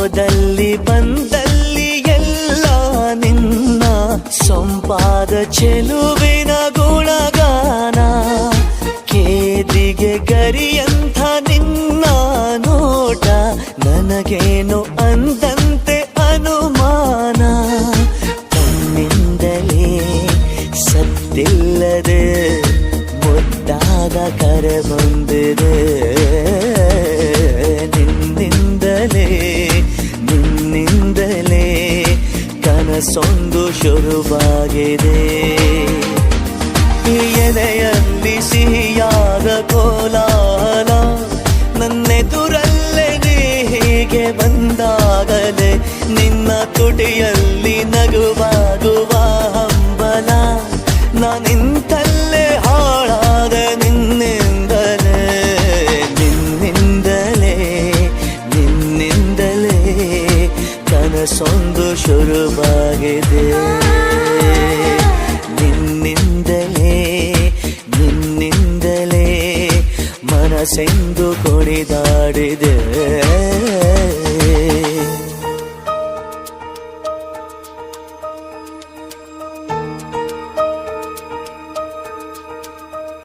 ಹೋದಲ್ಲಿ ಬಂದಲ್ಲಿ ಎಲ್ಲ ನಿನ್ನ ಸೊಂಪಾದ ಚೆಲುವಿನ ಗುಣಗಾನ. ಕೇದಿಗೆ ಗರಿಯಂಥ ನಿನ್ನ ನೋಟ ನನಗೇನು ಅಂದಂತೆ ಅನುಮಾನ. ತನ್ನಿಂದಲೇ ಸತ್ತಿಲ್ಲದೆ ಮುದ್ದಾದ ಕರೆ ಬಂದಿದೆ. ನಿನ್ನಿಂದಲೇ ಕನಸೊಂದು ಶುರುವಾಗಿದೆ. ಎದೆಯಲ್ಲಿ ಸಿಹಿಯಾದ ಕೋಲಾಹಲ ನನ್ನೆದುರಲ್ಲೇ ನೀ ಹೀಗೆ ಬಂದಾಗಲೇ ನಿನ್ನ ತುಟಿಯಲ್ಲಿ ನಗುವಾಗುವ ಹಂಬಲ. ನಾನಿಂತಲ್ಲೇ ಹಾಳಾದ ನಿನ್ನಿಂದಲೇ ಕನಸೊಂದು ಶುರುವಾಗಿದೆ. ನಿನ್ನಿಂದಲೇ ಮನಸ್ಸೆಂದು ಕುಣಿದಾಡಿದೆ.